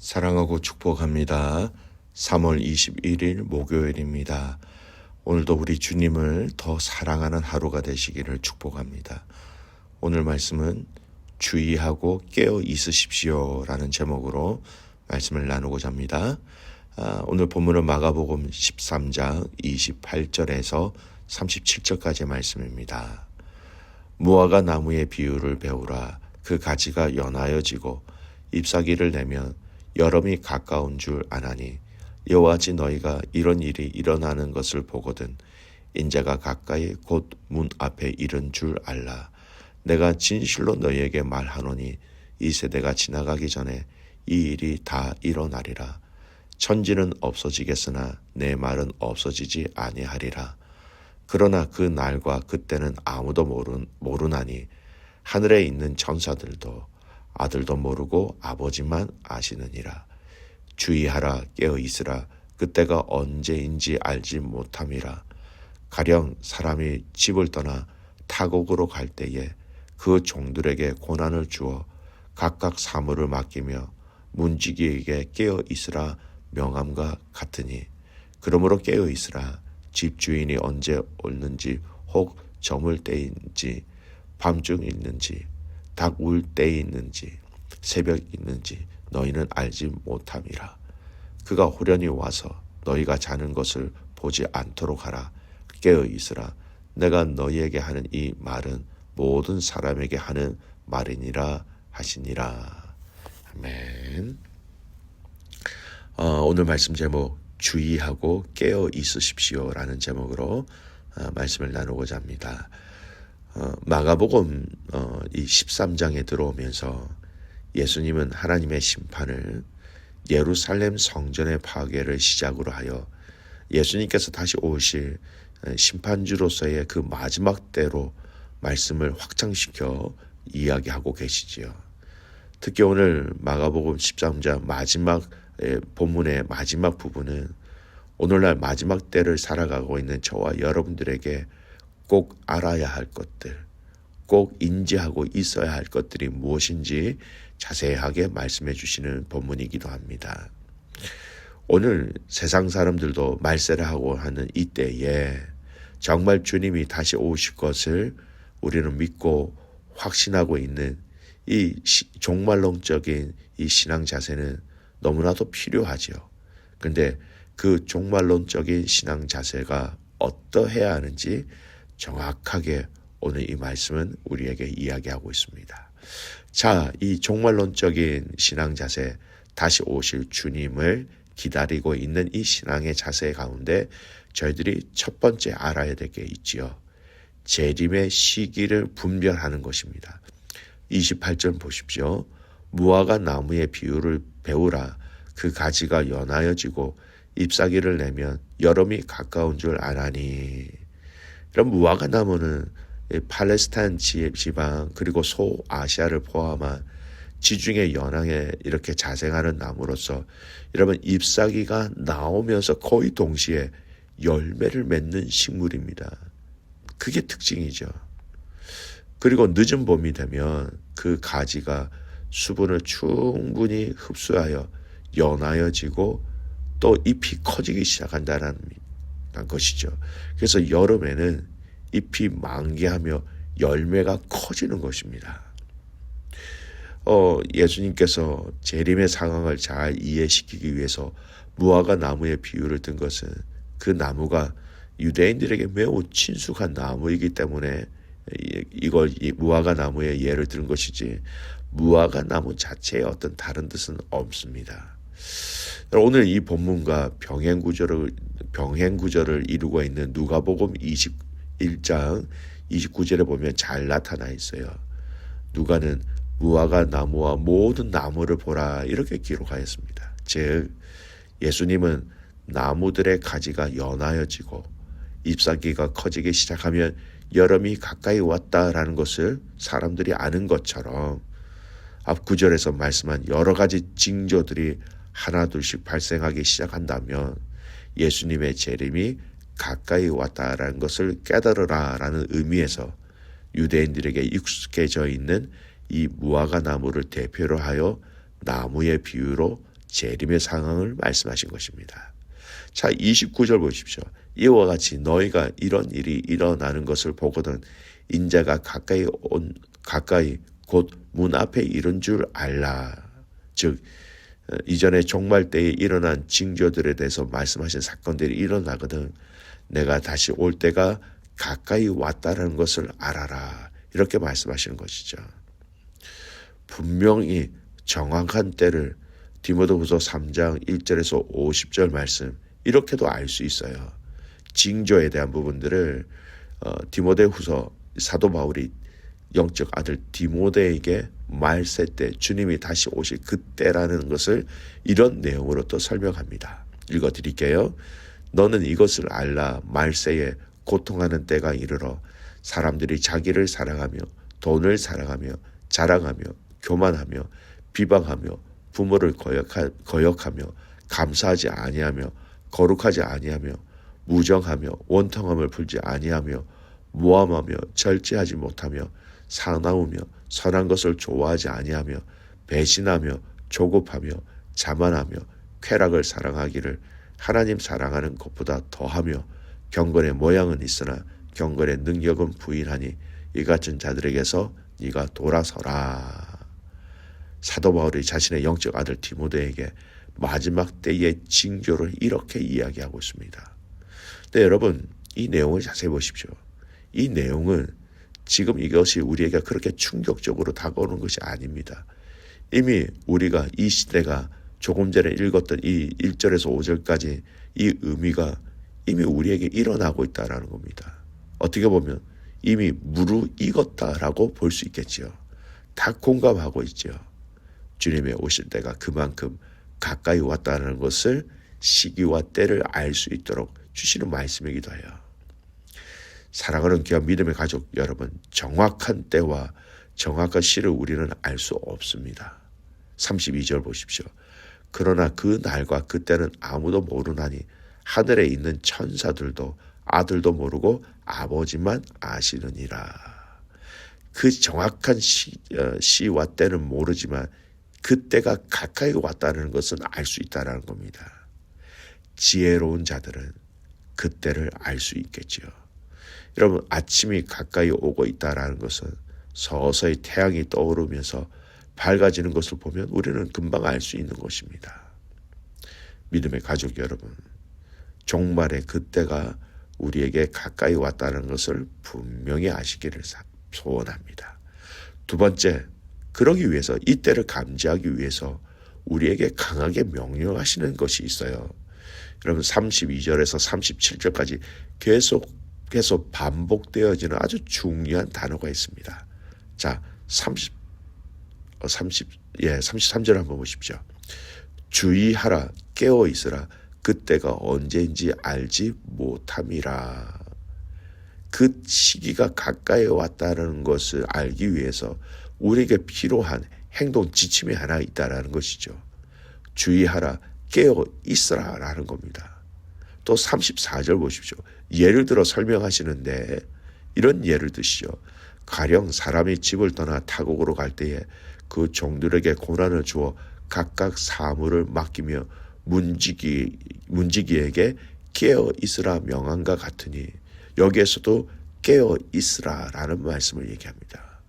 사랑하고 축복합니다. 3월 21일 목요일입니다. 오늘도 우리 주님을 더 사랑하는 하루가 되시기를 축복합니다. 오늘 말씀은 주의하고 깨어 있으십시오 라는 제목으로 말씀을 나누고자 합니다. 오늘 본문은 마가복음 13장 28절에서 37절까지의 말씀입니다. 무화과 나무의 비유를 배우라. 그 가지가 연하여지고 잎사귀를 내면 여름이 가까운 줄 아나니 이와 같이 너희가 이런 일이 일어나는 것을 보거든 인자가 가까이 곧 문 앞에 이른 줄 알라. 내가 진실로 너희에게 말하노니 이 세대가 지나가기 전에 이 일이 다 일어나리라. 천지는 없어지겠으나 내 말은 없어지지 아니하리라. 그러나 그 날과 그때는 아무도 모르나니 하늘에 있는 천사들도 아들도 모르고 아버지만 아시느니라. 주의하라, 깨어 있으라. 그때가 언제인지 알지 못함이라. 가령 사람이 집을 떠나 타국으로 갈 때에 그 종들에게 고난을 주어 각각 사물을 맡기며 문지기에게 깨어 있으라 명함과 같으니 그러므로 깨어 있으라. 집주인이 언제 오는지 혹 저물 때인지 밤중 있는지 닭 울 때에 있는지 새벽 있는지 너희는 알지 못함이라. 그가 후련히 와서 너희가 자는 것을 보지 않도록 하라. 깨어 있으라. 내가 너희에게 하는 이 말은 모든 사람에게 하는 말이니라 하시니라. 아멘. 오늘 말씀 제목 주의하고 깨어 있으십시오 라는 제목으로 말씀을 나누고자 합니다. 마가복음 이 13장에 들어오면서 예수님은 하나님의 심판을 예루살렘 성전의 파괴를 시작으로 하여 예수님께서 다시 오실 심판주로서의 그 마지막 때로 말씀을 확장시켜 이야기하고 계시지요. 특히 오늘 마가복음 13장 마지막 본문의 마지막 부분은 오늘날 마지막 때를 살아가고 있는 저와 여러분들에게 꼭 알아야 할 것들, 꼭 인지하고 있어야 할 것들이 무엇인지 자세하게 말씀해 주시는 본문이기도 합니다. 오늘 세상 사람들도 말세를 하고 하는 이때에 정말 주님이 다시 오실 것을 우리는 믿고 확신하고 있는 이 종말론적인 이 신앙 자세는 너무나도 필요하죠. 그런데 그 종말론적인 신앙 자세가 어떠해야 하는지 정확하게 오늘 이 말씀은 우리에게 이야기하고 있습니다. 자, 이 종말론적인 신앙 자세, 다시 오실 주님을 기다리고 있는 이 신앙의 자세 가운데 저희들이 첫 번째 알아야 될 게 있지요. 재림의 시기를 분별하는 것입니다. 28절 보십시오. 무화과 나무의 비유를 배우라. 그 가지가 연하여지고 잎사귀를 내면 여름이 가까운 줄 아나니. 이런 무화과 나무는 팔레스타인 지방 그리고 소아시아를 포함한 지중해 연안에 이렇게 자생하는 나무로서 여러분 잎사귀가 나오면서 거의 동시에 열매를 맺는 식물입니다. 그게 특징이죠. 그리고 늦은 봄이 되면 그 가지가 수분을 충분히 흡수하여 연하여지고 또 잎이 커지기 시작한다는 것이죠. 그래서 여름에는 잎이 만개하며 열매가 커지는 것입니다. 예수님께서 재림의 상황을 잘 이해시키기 위해서 무화과 나무의 비유를 든 것은 그 나무가 유대인들에게 매우 친숙한 나무이기 때문에 이 무화과 나무의 예를 든 것이지 무화과 나무 자체의 어떤 다른 뜻은 없습니다. 오늘 이 본문과 병행 구절을 이루고 있는 누가복음 21장 29절에 보면 잘 나타나 있어요. 누가는 무화과 나무와 모든 나무를 보라 이렇게 기록하였습니다. 즉 예수님은 나무들의 가지가 연하여지고 잎사귀가 커지기 시작하면 여름이 가까이 왔다라는 것을 사람들이 아는 것처럼 앞 구절에서 말씀한 여러 가지 징조들이 하나둘씩 발생하기 시작한다면 예수님의 재림이 가까이 왔다라는 것을 깨달으라라는 의미에서 유대인들에게 익숙해져 있는 이 무화과 나무를 대표로 하여 나무의 비유로 재림의 상황을 말씀하신 것입니다. 자, 29절 보십시오. 이와 같이 너희가 이런 일이 일어나는 것을 보거든 인자가 가까이 곧 문 앞에 이른 줄 알라. 즉 이전에 종말 때에 일어난 징조들에 대해서 말씀하신 사건들이 일어나거든 내가 다시 올 때가 가까이 왔다는 것을 알아라. 이렇게 말씀하시는 것이죠. 분명히 정확한 때를 디모데후서 3장 1절에서 50절 말씀 이렇게도 알 수 있어요. 징조에 대한 부분들을 디모데후서 사도 바울이 영적 아들 디모데에게 말세 때 주님이 다시 오실 그때라는 것을 이런 내용으로 또 설명합니다. 읽어드릴게요. 너는 이것을 알라. 말세에 고통하는 때가 이르러 사람들이 자기를 사랑하며 돈을 사랑하며 자랑하며 교만하며 비방하며 부모를 거역하며 감사하지 아니하며 거룩하지 아니하며 무정하며 원통함을 풀지 아니하며 모함하며 절제하지 못하며 사나우며 선한 것을 좋아하지 아니하며 배신하며 조급하며 자만하며 쾌락을 사랑하기를 하나님 사랑하는 것보다 더하며 경건의 모양은 있으나 경건의 능력은 부인하니 이 같은 자들에게서 네가 돌아서라. 사도 바울이 자신의 영적 아들 디모데에게 마지막 때의 징조를 이렇게 이야기하고 있습니다. 네, 여러분 이 내용을 자세히 보십시오. 이 내용은 지금 이것이 우리에게 그렇게 충격적으로 다가오는 것이 아닙니다. 이미 우리가 이 시대가 조금 전에 읽었던 이 1절에서 5절까지 이 의미가 이미 우리에게 일어나고 있다는 겁니다. 어떻게 보면 이미 무르익었다라고 볼 수 있겠지요. 다 공감하고 있죠. 주님의 오실 때가 그만큼 가까이 왔다는 것을 시기와 때를 알 수 있도록 주시는 말씀이기도 해요. 사랑하는 귀한 믿음의 가족 여러분, 정확한 때와 정확한 시를 우리는 알 수 없습니다. 32절 보십시오. 그러나 그 날과 그때는 아무도 모르나니 하늘에 있는 천사들도 아들도 모르고 아버지만 아시느니라. 그 정확한 시와 때는 모르지만 그때가 가까이 왔다는 것은 알 수 있다는 겁니다. 지혜로운 자들은 그때를 알 수 있겠지요. 여러분 아침이 가까이 오고 있다는 것은 서서히 태양이 떠오르면서 밝아지는 것을 보면 우리는 금방 알 수 있는 것입니다. 믿음의 가족 여러분, 종말의 그때가 우리에게 가까이 왔다는 것을 분명히 아시기를 소원합니다. 두 번째, 그러기 위해서 이 때를 감지하기 위해서 우리에게 강하게 명령하시는 것이 있어요. 여러분 32절에서 37절까지 계속 반복되어지는 아주 중요한 단어가 있습니다. 자, 33절 한번 보십시오. 주의하라, 깨어 있으라, 그때가 언제인지 알지 못함이라. 그 시기가 가까이 왔다는 것을 알기 위해서 우리에게 필요한 행동 지침이 하나 있다라는 것이죠. 주의하라, 깨어 있으라 라는 겁니다. 또 34절 보십시오. 예를 들어 설명하시는데 이런 예를 드시죠. 가령 사람이 집을 떠나 타국으로 갈 때에 그 종들에게 고난을 주어 각각 사물을 맡기며 문지기에게 깨어 있으라 명한과 같으니 여기에서도 깨어 있으라 라는 말씀을 얘기합니다.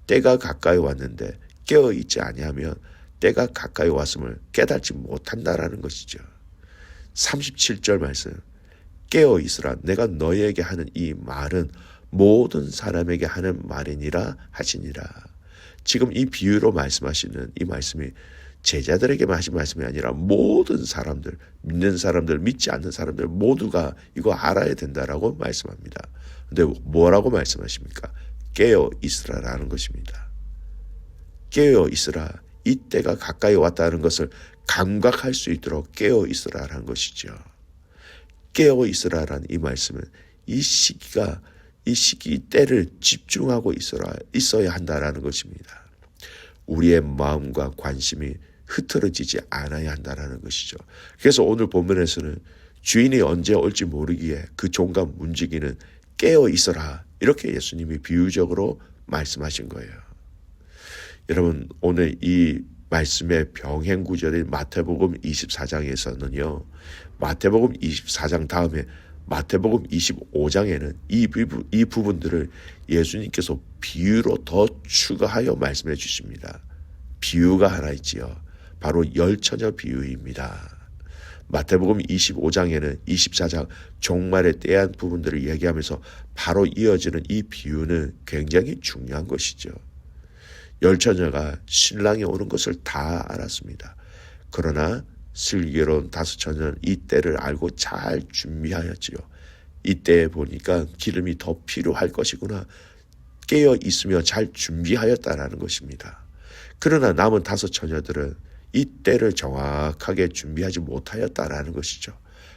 때가 가까이 왔는데 깨어 있지 아니하면 때가 가까이 왔음을 깨닫지 못한다라는 것이죠. 37절 말씀, 깨어 있으라, 내가 너희에게 하는 이 말은 모든 사람에게 하는 말이니라 하시니라. 지금 이 비유로 말씀하시는 이 말씀이 제자들에게 하신 말씀이 아니라 모든 사람들, 믿는 사람들, 믿지 않는 사람들 모두가 이거 알아야 된다라고 말씀합니다. 근데 뭐라고 말씀하십니까? 깨어 있으라라는 것입니다. 깨어 있으라, 이때가 가까이 왔다는 것을 감각할 수 있도록 깨어 있으라라는 것이죠. 깨어 있으라라는 이 말씀은 이 시기 때를 집중하고 있어야 한다라는 것입니다. 우리의 마음과 관심이 흐트러지지 않아야 한다는 것이죠. 그래서 오늘 본문에서는 주인이 언제 올지 모르기에 그 종과 문지기는 깨어 있어라, 이렇게 예수님이 비유적으로 말씀하신 거예요. 여러분 오늘 이 말씀의 병행 구절인 마태복음 24장에서는요. 마태복음 24장 다음에 마태복음 25장에는 이 부분들을 예수님께서 비유로 더 추가하여 말씀해 주십니다. 비유가 하나 있지요. 바로 열처녀 비유입니다. 마태복음 25장에는 24장 종말에 대한 부분들을 얘기하면서 바로 이어지는 이 비유는 굉장히 중요한 것이죠. 열처녀가 신랑이 오는 것을 다 알았습니다. 그러나 슬기로운 다섯 처녀는 이 때를 알고 잘 준비하였지요. 이때에 보니까 기름이 더 필요할 것이구나. 깨어 있으며 잘 준비하였다라는 것입니다. 그러나 남은 다섯 처녀들은 이 때를 정확하게 준비하지 못하였다라는 것이죠.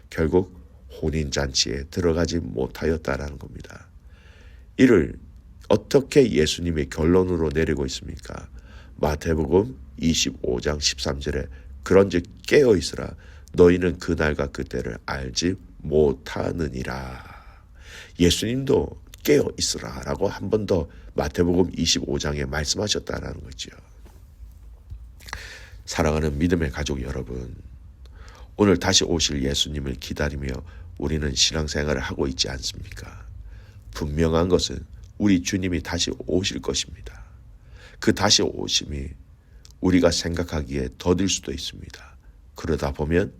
결국 혼인잔치에 들어가지 못하였다라는 겁니다. 이를 어떻게 예수님의 결론으로 내리고 있습니까? 마태복음 25장 13절에 그런즉 깨어있으라 너희는 그날과 그때를 알지 못하느니라. 예수님도 깨어있으라 라고 한 번 더 마태복음 25장에 말씀하셨다라는 거죠. 사랑하는 믿음의 가족 여러분, 오늘 다시 오실 예수님을 기다리며 우리는 신앙생활을 하고 있지 않습니까? 분명한 것은 우리 주님이 다시 오실 것입니다. 그 다시 오심이 우리가 생각하기에 더딜 수도 있습니다. 그러다 보면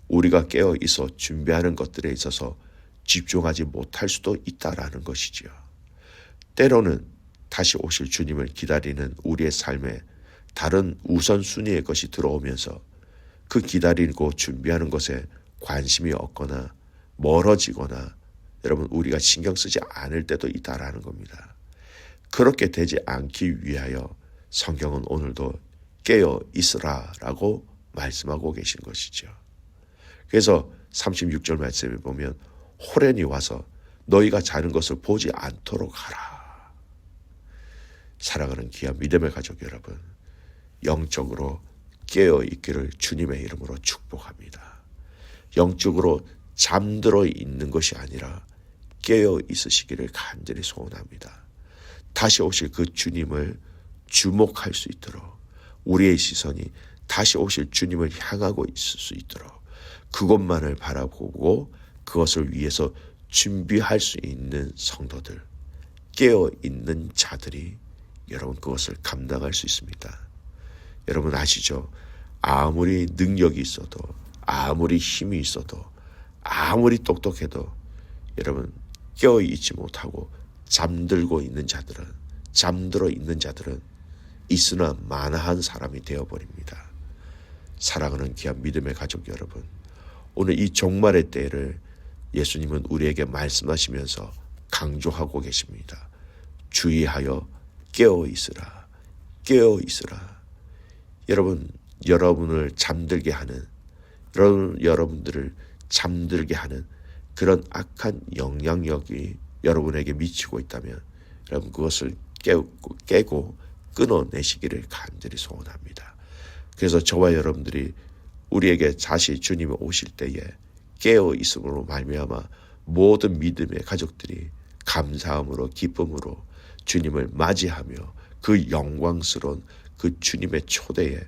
우리가 깨어 있어 준비하는 것들에 있어서 집중하지 못할 수도 있다라는 것이지요. 때로는 다시 오실 주님을 기다리는 우리의 삶에 다른 우선순위의 것이 들어오면서 그 기다리고 준비하는 것에 관심이 없거나 멀어지거나 여러분 우리가 신경 쓰지 않을 때도 있다라는 겁니다. 그렇게 되지 않기 위하여 성경은 오늘도 깨어 있으라라고 말씀하고 계신 것이죠. 그래서 36절 말씀에 보면 호련히 와서 너희가 자는 것을 보지 않도록 하라. 사랑하는 귀한 믿음의 가족 여러분, 영적으로 깨어 있기를 주님의 이름으로 축복합니다. 영적으로 잠들어 있는 것이 아니라 깨어 있으시기를 간절히 소원합니다. 다시 오실 그 주님을 주목할 수 있도록 우리의 시선이 다시 오실 주님을 향하고 있을 수 있도록 그것만을 바라보고 그것을 위해서 준비할 수 있는 성도들, 깨어 있는 자들이 여러분 그것을 감당할 수 있습니다. 여러분 아시죠? 아무리 능력이 있어도 아무리 힘이 있어도 아무리 똑똑해도 여러분 깨어 있지 못하고 잠들어 있는 자들은 있으나 마나한 사람이 되어버립니다. 사랑하는 귀한 믿음의 가족 여러분, 오늘 이 종말의 때를 예수님은 우리에게 말씀하시면서 강조하고 계십니다. 주의하여 깨어 있으라. 깨어 있으라. 여러분을 잠들게 하는, 여러분들을 잠들게 하는 그런 악한 영향력이 여러분에게 미치고 있다면 여러분 그것을 깨고 끊어내시기를 간절히 소원합니다. 그래서 저와 여러분들이 우리에게 다시 주님이 오실 때에 깨어 있음으로 말미암아 모든 믿음의 가족들이 감사함으로 기쁨으로 주님을 맞이하며 그 영광스러운 그 주님의 초대에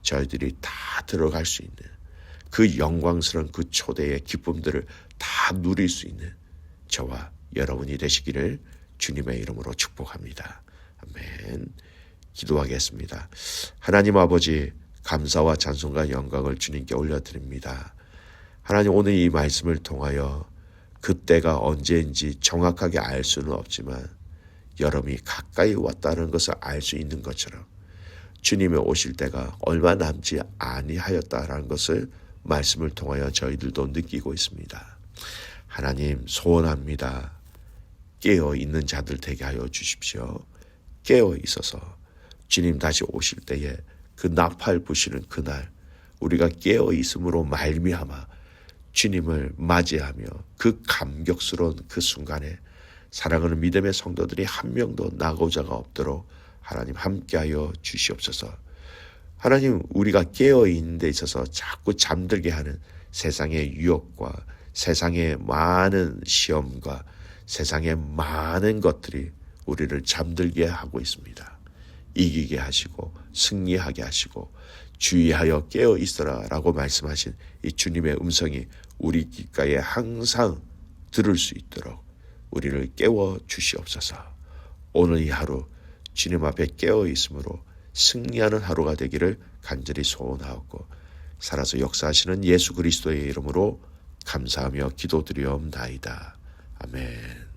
저희들이 다 들어갈 수 있는 그 영광스러운 그 초대의 기쁨들을 다 누릴 수 있는 저와 여러분이 되시기를 주님의 이름으로 축복합니다. 아멘. 기도하겠습니다. 하나님 아버지, 감사와 찬송과 영광을 주님께 올려드립니다. 하나님, 오늘 이 말씀을 통하여 그때가 언제인지 정확하게 알 수는 없지만 여름이 가까이 왔다는 것을 알 수 있는 것처럼 주님의 오실 때가 얼마 남지 아니하였다라는 것을 말씀을 통하여 저희들도 느끼고 있습니다. 하나님, 소원합니다. 깨어 있는 자들 되게 하여 주십시오. 깨어 있어서 주님 다시 오실 때에 그 나팔 부시는 그날 우리가 깨어 있음으로 말미암아 주님을 맞이하며 그 감격스러운 그 순간에 사랑하는 믿음의 성도들이 한 명도 나고자가 없도록 하나님 함께하여 주시옵소서. 하나님, 우리가 깨어있는 데 있어서 자꾸 잠들게 하는 세상의 유혹과 세상의 많은 시험과 세상의 많은 것들이 우리를 잠들게 하고 있습니다. 이기게 하시고 승리하게 하시고 주의하여 깨어 있어라 라고 말씀하신 이 주님의 음성이 우리 귓가에 항상 들을 수 있도록 우리를 깨워 주시옵소서. 오늘 이 하루 주님 앞에 깨어 있으므로 승리하는 하루가 되기를 간절히 소원하옵고 살아서 역사하시는 예수 그리스도의 이름으로 감사하며 기도드리옵나이다. 아멘.